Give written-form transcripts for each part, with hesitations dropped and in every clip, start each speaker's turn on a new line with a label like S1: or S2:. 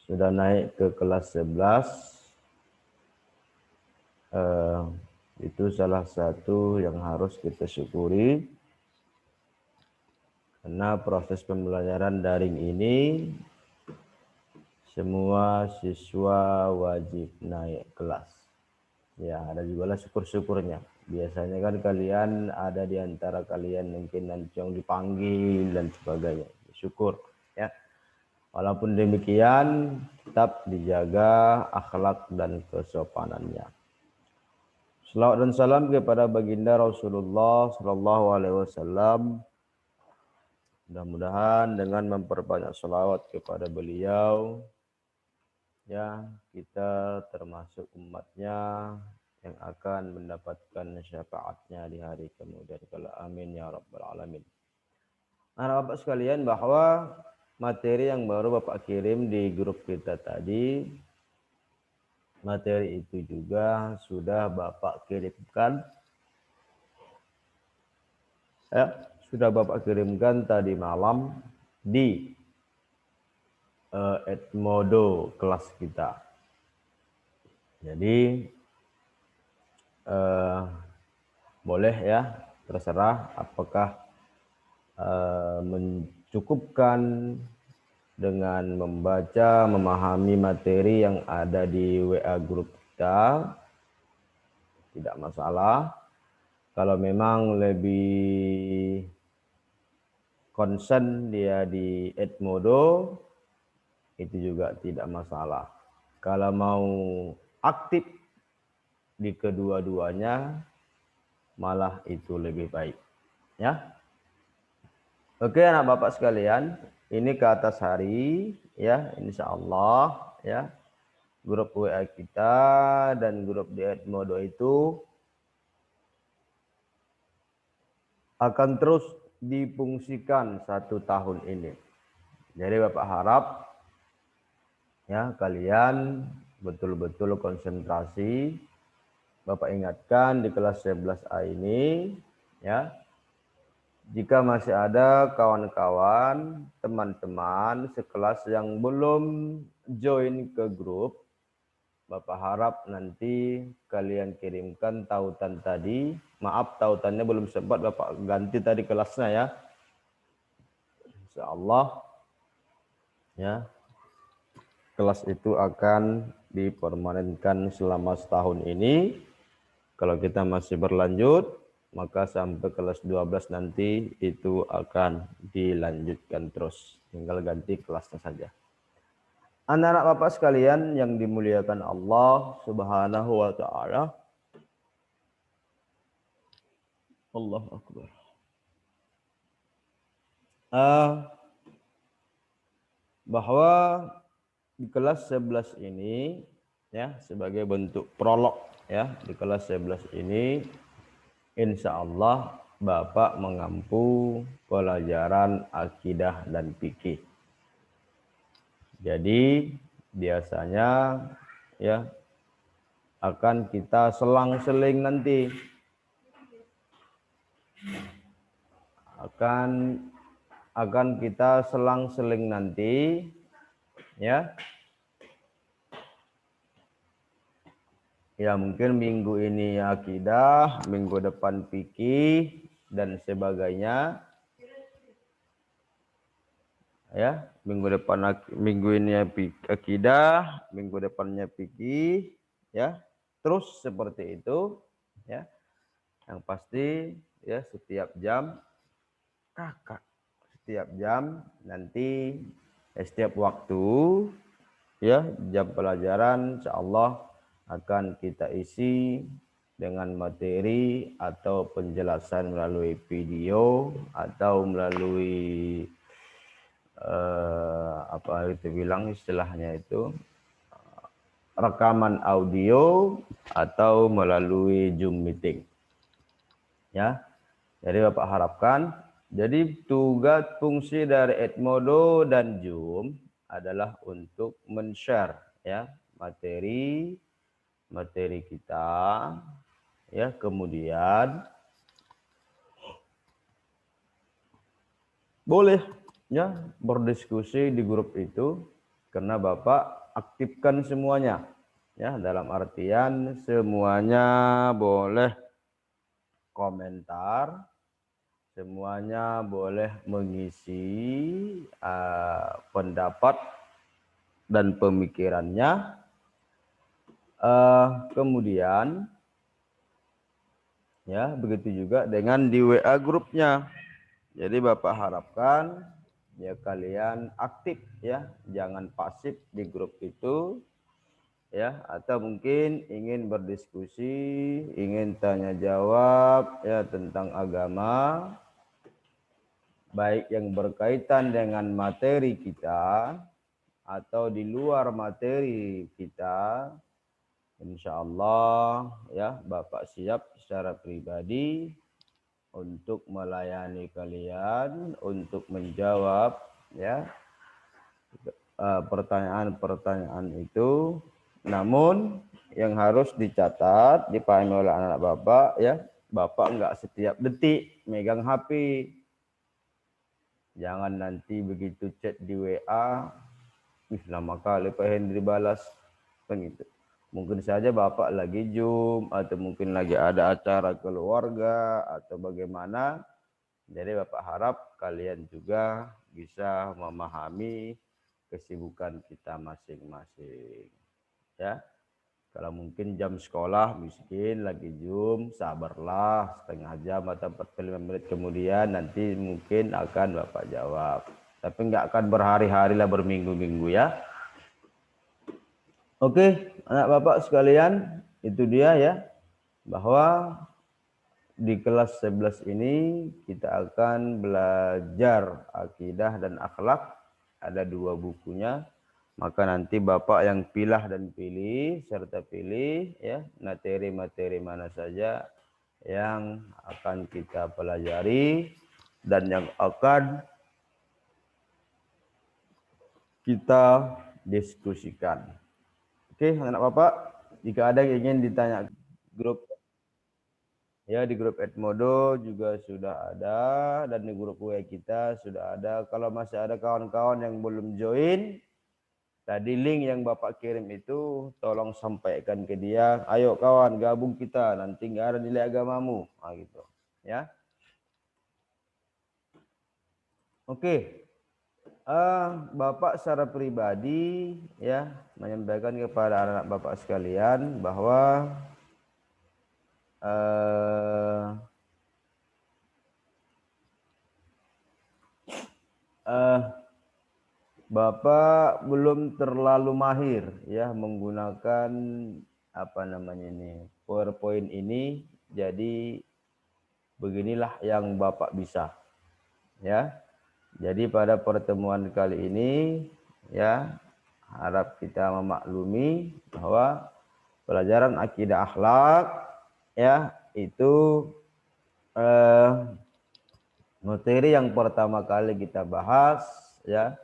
S1: sudah naik ke kelas 11. Itu salah satu yang harus kita syukuri, karena proses pembelajaran daring ini semua siswa wajib naik kelas. Ya, ada juga lah syukur-syukurnya. Biasanya kan kalian ada di antara kalian mungkin nanti yang dipanggil dan sebagainya. Syukur ya. Walaupun demikian tetap dijaga akhlak dan kesopanannya. Salawat dan salam kepada baginda Rasulullah sallallahu alaihi wasallam. Mudah-mudahan dengan memperbanyak salawat kepada beliau, ya kita termasuk umatnya yang akan mendapatkan syafaatnya di hari kemudian kala. Amin ya rabbal alamin. Anak bapak sekalian, bahwa materi yang baru bapak kirim di grup kita tadi, materi itu juga sudah bapak kirimkan, ya sudah bapak kirimkan tadi malam di Edmodo kelas kita. Jadi boleh ya, terserah apakah mencukupkan dengan membaca, memahami materi yang ada di WA grup kita, tidak masalah. Kalau memang lebih concern dia di Edmodo, itu juga tidak masalah. Kalau mau aktif di kedua-duanya, malah itu lebih baik. Ya. Oke anak bapak sekalian, ini ke atas hari ya, insya Allah ya, grup WA kita dan grup di Edmodo itu akan terus difungsikan 1 tahun ini. Jadi bapak harap ya kalian betul-betul konsentrasi. Bapak ingatkan di kelas 11A ini ya, jika masih ada kawan-kawan, teman-teman sekelas yang belum join ke grup, Bapak harap nanti kalian kirimkan tautan tadi. Maaf, tautannya belum sempat Bapak ganti tadi kelasnya ya. Insyaallah ya, kelas itu akan dipermanenkan selama setahun ini. Kalau kita masih berlanjut, maka sampai kelas 12 nanti itu akan dilanjutkan terus. Tinggal ganti kelasnya saja. Anak-anak bapak sekalian yang dimuliakan Allah Subhanahu wa ta'ala. Allahu Akbar. Bahwa di kelas 11 ini ya, sebagai bentuk prolog ya, di kelas 11 ini insya Allah Bapak mengampu pelajaran akidah dan fikih. Jadi biasanya ya akan kita selang-seling nanti, akan kita selang-seling nanti ya. Ya mungkin minggu ini akidah, minggu depan fikih dan sebagainya. Ya, minggu ini akidah, minggu depannya fikih, ya. Terus seperti itu, ya. Yang pasti ya setiap jam nanti setiap waktu ya jam pelajaran insyaallah akan kita isi dengan materi atau penjelasan melalui video atau melalui apa itu bilang istilahnya itu rekaman audio atau melalui Zoom meeting. Ya. Jadi Bapak harapkan, jadi tugas fungsi dari Edmodo dan Zoom adalah untuk men-share ya materi kita ya, kemudian boleh ya berdiskusi di grup itu karena Bapak aktifkan semuanya. Ya, dalam artian semuanya boleh komentar, semuanya boleh mengisi pendapat dan pemikirannya. Kemudian ya begitu juga dengan di WA grupnya. Jadi Bapak harapkan ya kalian aktif ya, jangan pasif di grup itu ya, atau mungkin ingin berdiskusi, ingin tanya jawab ya tentang agama, baik yang berkaitan dengan materi kita atau di luar materi kita. Insya Allah ya Bapak siap secara pribadi untuk melayani kalian, untuk menjawab ya pertanyaan-pertanyaan itu. Namun yang harus dicatat, dipahami oleh anak-anak Bapak ya, Bapak enggak setiap detik megang HP. Jangan nanti begitu chat di WA, lama kali Pak Hendri balas, kan gitu. Mungkin saja Bapak lagi Zoom atau mungkin lagi ada acara keluarga atau bagaimana. Jadi Bapak harap kalian juga bisa memahami kesibukan kita masing-masing. Ya. Kalau mungkin jam sekolah miskin lagi Zoom, sabarlah setengah jam atau 45 menit kemudian nanti mungkin akan Bapak jawab. Tapi nggak akan berhari-hari lah, berminggu-minggu ya. Oke, anak Bapak sekalian, itu dia ya, bahwa di kelas 11 ini kita akan belajar akidah dan akhlak. Ada 2 bukunya. Maka nanti Bapak yang pilih dan pilih serta pilih ya materi-materi mana saja yang akan kita pelajari dan yang akan kita diskusikan. Oke, anak Bapak, jika ada yang ingin ditanya grup ya, di grup Edmodo juga sudah ada dan di grup WA kita sudah ada. Kalau masih ada kawan-kawan yang belum join, tadi link yang Bapak kirim itu tolong sampaikan ke dia. Ayo kawan, gabung kita, nanti nggak ada nilai agamamu. Nah, gitu. Ya. Oke. Bapak secara pribadi ya menyampaikan kepada anak-anak Bapak sekalian bahwa Bapak belum terlalu mahir ya menggunakan apa namanya ini PowerPoint ini. Jadi beginilah yang Bapak bisa ya. Jadi pada pertemuan kali ini ya harap kita memaklumi bahwa pelajaran akidah akhlak ya itu materi yang pertama kali kita bahas ya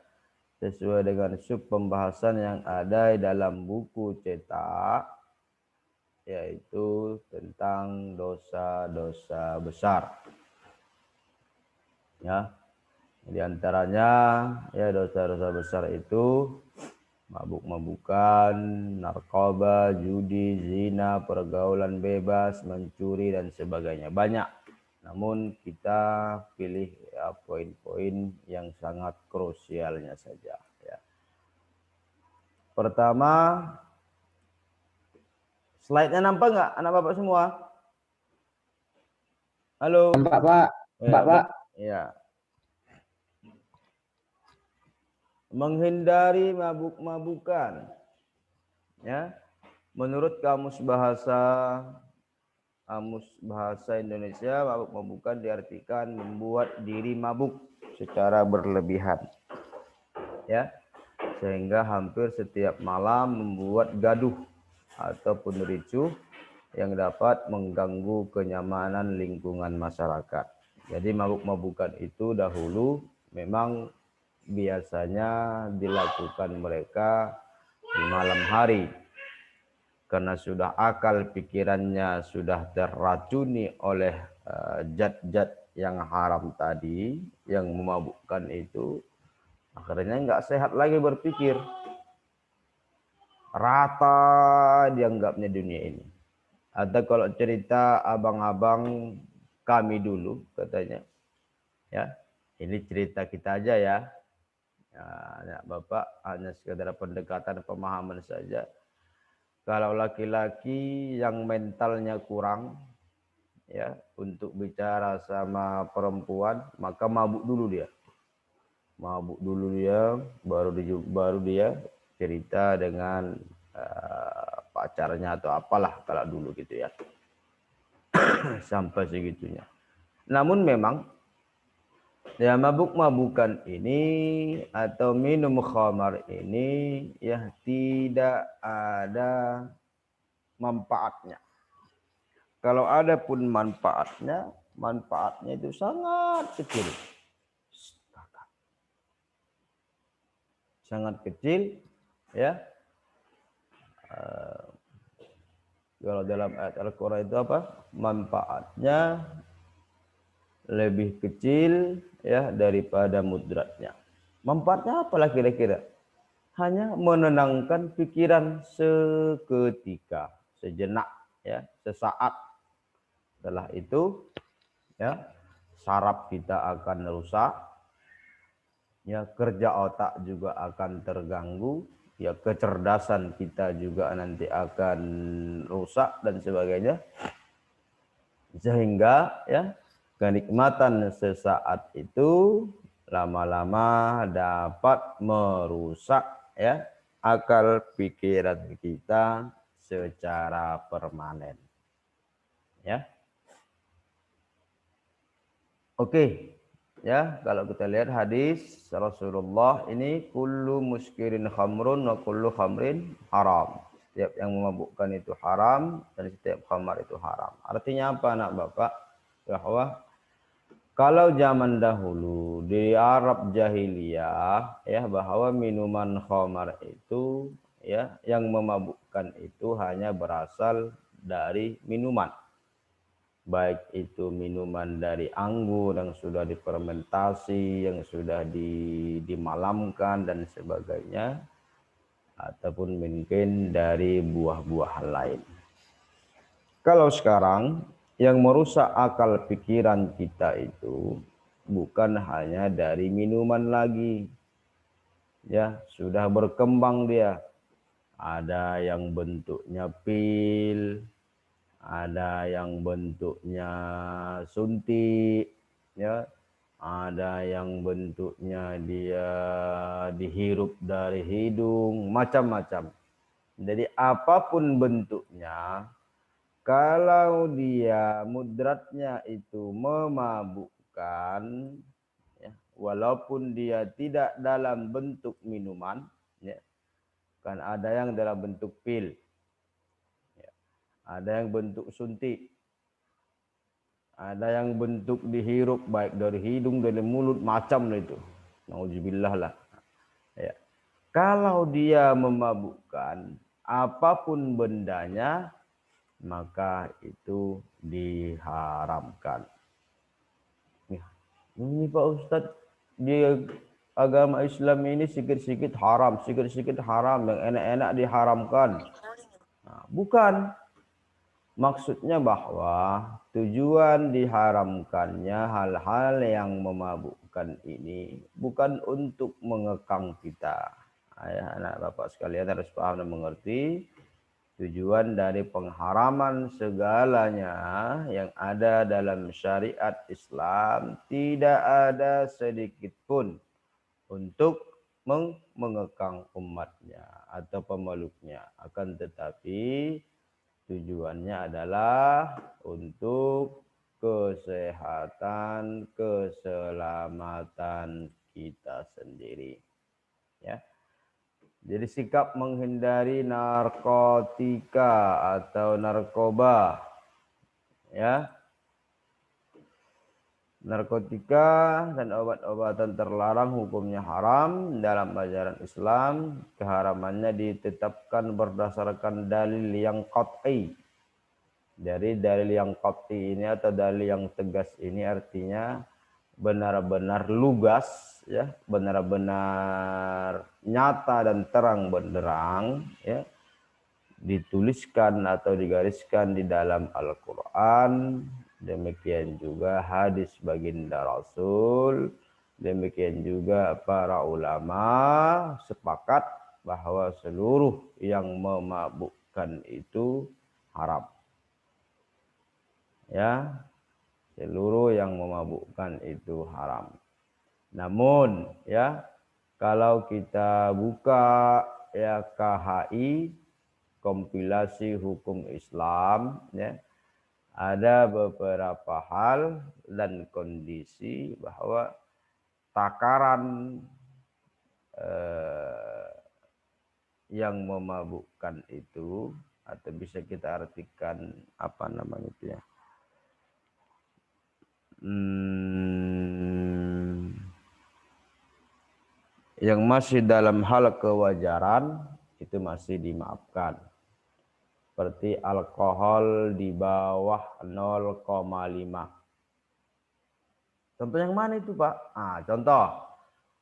S1: sesuai dengan sub pembahasan yang ada dalam buku cetak, yaitu tentang dosa-dosa besar. Ya, di antaranya ya dosa-dosa besar itu mabuk-mabukan, narkoba, judi, zina, pergaulan bebas, mencuri dan sebagainya. Banyak. Namun kita pilih ya, poin-poin yang sangat krusialnya saja. Ya. Pertama, slide-nya nampak nggak anak Bapak semua? Halo.
S2: Nampak Pak. Nampak Pak.
S1: Ya. Menghindari mabuk-mabukan. Ya. Menurut Kamus Bahasa Indonesia, mabuk-mabukan diartikan membuat diri mabuk secara berlebihan. Ya. Sehingga hampir setiap malam membuat gaduh ataupun ricuh yang dapat mengganggu kenyamanan lingkungan masyarakat. Jadi mabuk-mabukan itu dahulu memang biasanya dilakukan mereka di malam hari. Karena sudah akal pikirannya sudah terracuni oleh zat-zat yang haram tadi, yang memabukkan itu, akhirnya nggak sehat lagi berpikir. rata dianggapnya dunia ini. Atau kalau cerita abang-abang kami dulu katanya, ya ini cerita kita aja ya, anak bapak hanya sekedar pendekatan pemahaman saja. Kalau laki-laki yang mentalnya kurang, ya untuk bicara sama perempuan, maka mabuk dulu dia, baru dia cerita dengan pacarnya atau apalah kalau dulu gitu ya. Sampai segitunya. Namun memang ya mabuk-mabukan ini atau minum khamar ini ya tidak ada manfaatnya. Kalau ada pun manfaatnya itu sangat kecil. Sangat kecil ya. Kalau dalam ayat Al-Quran itu apa? Manfaatnya lebih kecil ya daripada mudratnya. Manfaatnya apalah kira-kira? Hanya menenangkan pikiran seketika, sejenak ya, sesaat. Setelah itu ya saraf kita akan rusak, ya kerja otak juga akan terganggu, ya kecerdasan kita juga nanti akan rusak dan sebagainya, sehingga ya kenikmatan sesaat itu lama-lama dapat merusak ya akal pikiran kita secara permanen ya. Oke. Ya, kalau kita lihat hadis Rasulullah ini kullu muskirin khamrun wa kullu khamrin haram. Setiap yang memabukkan itu haram dan setiap khamar itu haram. Artinya apa anak Bapak? Bahwa kalau zaman dahulu di Arab jahiliyah ya bahwa minuman khamar itu ya yang memabukkan itu hanya berasal dari minuman. Baik itu minuman dari anggur yang sudah difermentasi, yang sudah dimalamkan dan sebagainya, ataupun mungkin dari buah-buahan lain. Kalau sekarang yang merusak akal pikiran kita itu bukan hanya dari minuman lagi, ya sudah berkembang dia. Ada yang bentuknya pil, ada yang bentuknya suntik, ya, ada yang bentuknya dia dihirup dari hidung, macam-macam. Jadi apapun bentuknya, kalau dia mudratnya itu memabukkan, ya, walaupun dia tidak dalam bentuk minuman, ya, kan ada yang dalam bentuk pil. Ada yang bentuk suntik, ada yang bentuk dihirup baik dari hidung, dari mulut, macam itu. Nauzubillah lah. Ya. Kalau dia memabukkan apapun bendanya, maka itu diharamkan. Ya. Ini Pak Ustadz, di agama Islam ini sikit-sikit haram, sikit-sikit haram, yang enak-enak diharamkan. Nah, bukan. Maksudnya bahwa tujuan diharamkannya hal-hal yang memabukkan ini bukan untuk mengekang kita. Ya, anak bapak sekalian harus paham dan mengerti tujuan dari pengharaman segalanya yang ada dalam syariat Islam tidak ada sedikit pun untuk mengekang umatnya atau pemeluknya, akan tetapi tujuannya adalah untuk kesehatan, keselamatan kita sendiri. Ya. Jadi sikap menghindari narkotika atau narkoba. Ya. Narkotika dan obat-obatan terlarang hukumnya haram dalam ajaran Islam. Keharamannya ditetapkan berdasarkan dalil yang qat'i. Dari dalil yang qat'i ini atau dalil yang tegas ini artinya benar-benar lugas, ya, benar-benar nyata dan terang benderang, ya, dituliskan atau digariskan di dalam Al-Quran, demikian juga hadis baginda Rasul, demikian juga para ulama sepakat bahwa seluruh yang memabukkan itu haram. Ya, seluruh yang memabukkan itu haram. Namun ya, kalau kita buka ya KHI, kompilasi hukum Islam, ya, ada beberapa hal dan kondisi bahwa takaran yang memabukkan itu, atau bisa kita artikan apa namanya itu ya, yang masih dalam hal kewajaran itu masih dimaafkan. Seperti alkohol di bawah 0,5. Contoh yang mana itu, Pak? Contoh,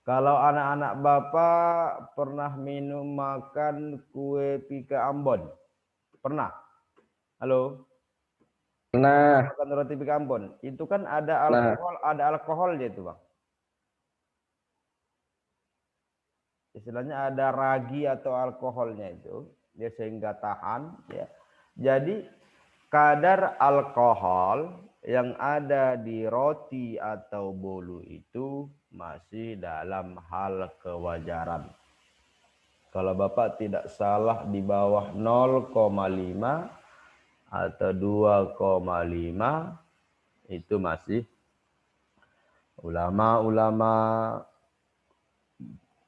S1: kalau anak-anak Bapak pernah minum makan kue pika Ambon? Pernah? Halo?
S2: Pernah.
S1: Makan roti pika Ambon. Itu kan ada alkoholnya itu, Bang. Istilahnya ada ragi atau alkoholnya itu, dia sehingga tahan, ya. Jadi kadar alkohol yang ada di roti atau bolu itu masih dalam hal kewajaran. Kalau Bapak tidak salah di bawah 0,5 atau 2,5 itu masih ulama-ulama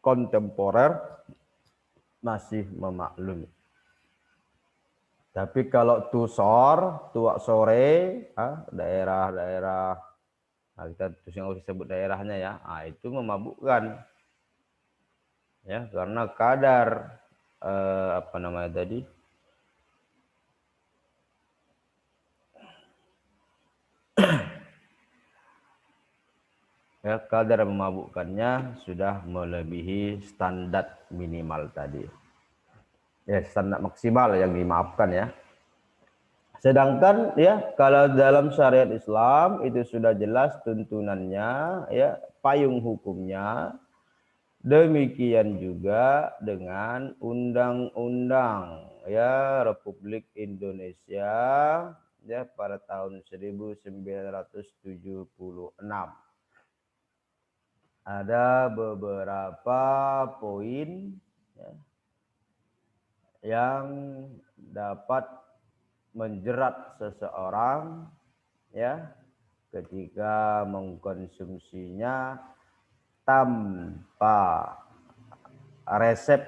S1: kontemporer masih memaklumi. Tapi kalau tuak sore, daerah-daerah, kita yang disebut daerahnya ya, itu memabukkan, ya, karena kadar apa namanya tadi, ya, kadar memabukkannya sudah melebihi standar minimal tadi. Ya, standar maksimal yang dimaafkan ya. Sedangkan ya kalau dalam syariat Islam itu sudah jelas tuntunannya, ya, payung hukumnya. Demikian juga dengan undang-undang ya Republik Indonesia ya pada tahun 1976. Ada beberapa poin ya, yang dapat menjerat seseorang ya ketika mengkonsumsinya tanpa resep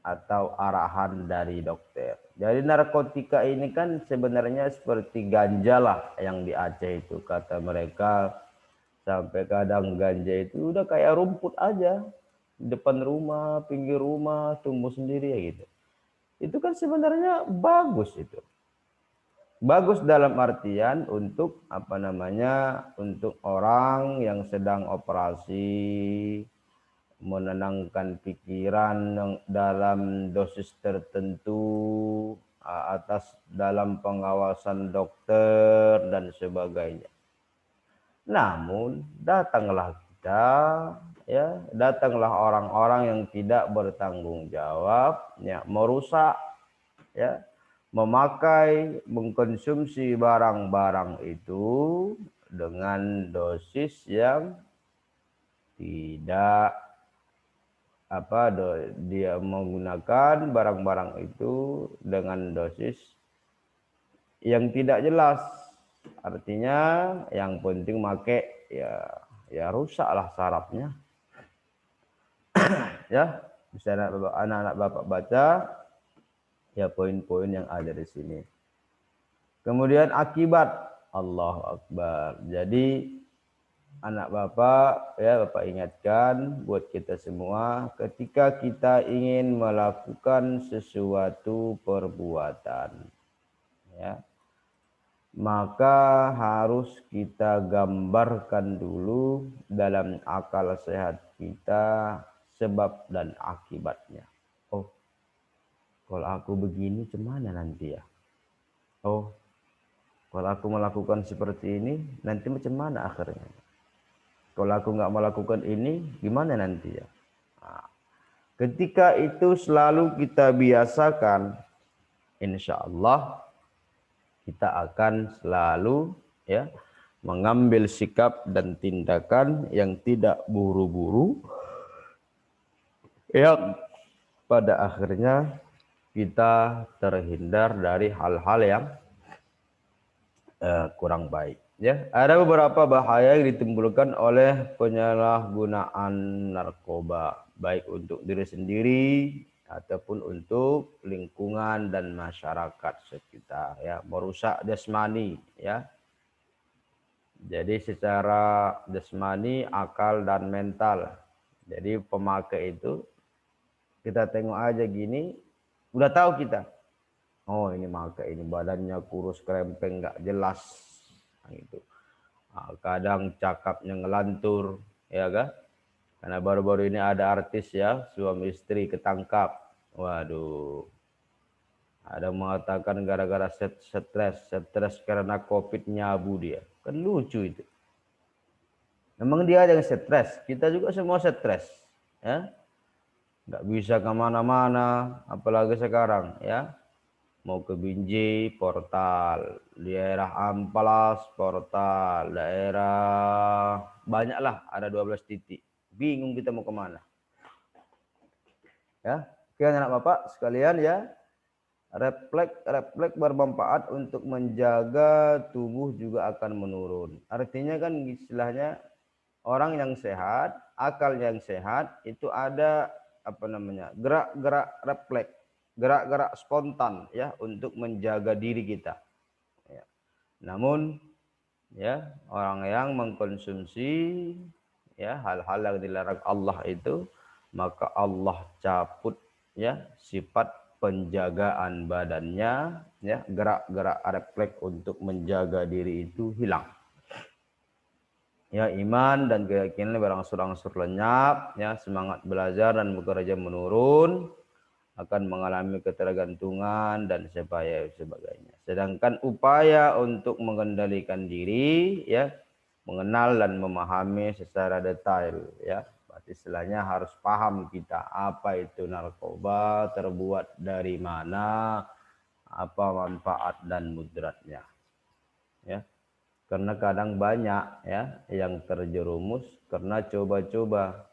S1: atau arahan dari dokter. Jadi narkotika ini kan sebenarnya seperti ganja lah yang di Aceh itu, kata mereka. Sampai kadang ganja itu udah kayak rumput aja, depan rumah, pinggir rumah, tumbuh sendiri ya gitu. Itu kan sebenarnya bagus itu. Bagus dalam artian untuk apa namanya, untuk orang yang sedang operasi, menenangkan pikiran dalam dosis tertentu, atas dalam pengawasan dokter dan sebagainya. Namun datanglah kita, ya, datanglah orang-orang yang tidak bertanggung jawab, ya, merusak, ya, memakai, mengkonsumsi barang-barang itu dengan dosis yang tidak dia menggunakan barang-barang itu dengan dosis yang tidak jelas. Artinya yang penting make ya rusaklah sarafnya. Ya, bisa anak-anak Bapak baca ya poin-poin yang ada di sini. Kemudian akibat, Allahu Akbar. Jadi anak Bapak, ya, Bapak ingatkan buat kita semua, ketika kita ingin melakukan sesuatu perbuatan, ya, maka harus kita gambarkan dulu dalam akal sehat kita sebab dan akibatnya. Oh, Kalau aku begini gimana nanti ya? Oh, kalau aku melakukan seperti ini nanti macam mana akhirnya? Kalau aku nggak melakukan ini gimana nanti ya? Nah, ketika itu selalu kita biasakan, insya Allah kita akan selalu ya mengambil sikap dan tindakan yang tidak buru-buru, yang pada akhirnya kita terhindar dari hal-hal yang kurang baik. Ya, ada beberapa bahaya yang ditimbulkan oleh penyalahgunaan narkoba, baik untuk diri sendiri ataupun untuk lingkungan dan masyarakat sekitar. Ya, merusak jasmani. Ya, jadi secara jasmani, akal dan mental. Jadi pemakai itu kita tengok aja gini, udah tahu kita. Oh ini maka ini badannya kurus krempeng nggak jelas, nah, gitu. Nah, kadang cakapnya ngelantur, ya kan? Karena baru-baru ini ada artis ya suami istri ketangkap. Waduh, ada mengatakan gara-gara stres karena COVID nyabu dia. Kan lucu itu. Memang dia yang stres, kita juga semua stres, ya. Nggak bisa kemana-mana, apalagi sekarang, ya. Mau ke Binjai, portal, daerah Amplas, portal, daerah banyaklah, ada 12 titik. Bingung kita mau kemana. Ya, oke anak bapak sekalian ya, refleks bermanfaat untuk menjaga tubuh juga akan menurun. Artinya kan istilahnya orang yang sehat, akal yang sehat itu ada apa namanya gerak-gerak refleks, gerak-gerak spontan ya untuk menjaga diri kita. Ya. Namun ya orang yang mengkonsumsi ya hal-hal yang dilarang Allah itu, maka Allah cabut ya sifat penjagaan badannya, ya gerak-gerak refleks untuk menjaga diri itu hilang. Ya iman dan keyakinan berangsur-angsur lenyap, ya semangat belajar dan bekerja menurun, akan mengalami ketergantungan dan sebagainya. Sedangkan upaya untuk mengendalikan diri, ya mengenal dan memahami secara detail, ya berarti istilahnya harus paham kita apa itu narkoba, terbuat dari mana, apa manfaat dan mudaratnya, ya. Karena kadang banyak ya yang terjerumus karena coba-coba,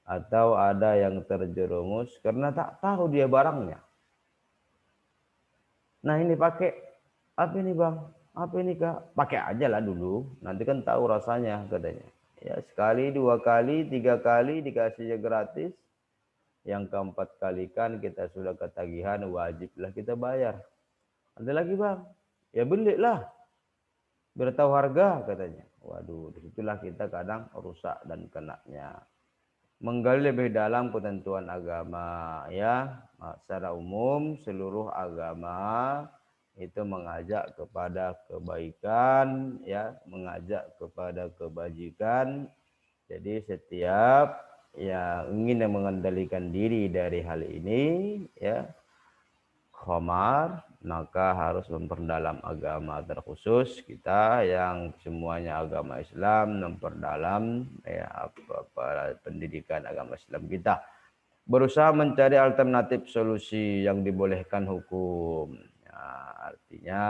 S1: atau ada yang terjerumus karena tak tahu dia barangnya. Nah ini pakai apa ini bang? Apa ini kak? Pakai aja lah dulu, nanti kan tahu rasanya katanya. Ya sekali, dua kali, tiga kali dikasihnya gratis. Yang keempat kali kan kita sudah ketagihan, wajiblah kita bayar. Ada lagi bang? Ya belilah. Biar tahu harga katanya. Waduh, disitulah kita kadang rusak dan kenanya. Menggali lebih dalam ketentuan agama, ya secara umum seluruh agama itu mengajak kepada kebaikan, ya mengajak kepada kebajikan. Jadi setiap yang ingin mengendalikan diri dari hal ini, ya khamar, maka harus memperdalam agama, terkhusus kita yang semuanya agama Islam memperdalam ya apa pendidikan agama Islam kita, berusaha mencari alternatif solusi yang dibolehkan hukum. Ya, artinya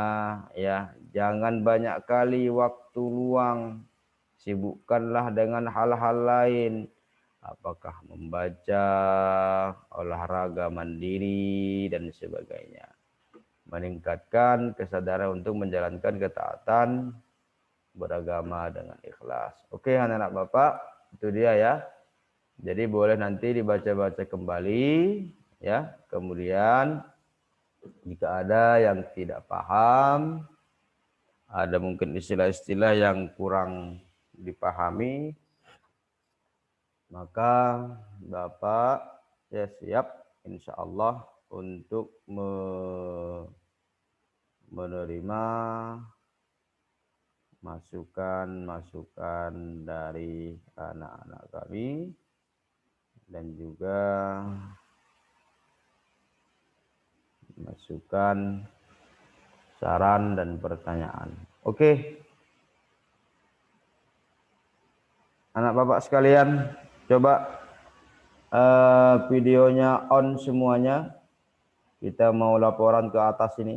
S1: ya jangan banyak kali waktu luang, sibukkanlah dengan hal-hal lain. Apakah membaca, olahraga mandiri, dan sebagainya. Meningkatkan kesadaran untuk menjalankan ketaatan beragama dengan ikhlas. Oke anak-anak bapak, itu dia ya. Jadi boleh nanti dibaca-baca kembali ya. Kemudian jika ada yang tidak paham, ada mungkin istilah-istilah yang kurang dipahami, maka Bapak ya siap insya Allah untuk menerima masukan-masukan dari anak-anak kami dan juga masukan, saran, dan pertanyaan. Oke. Anak bapak sekalian, coba videonya on semuanya. Kita mau laporan ke atas ini.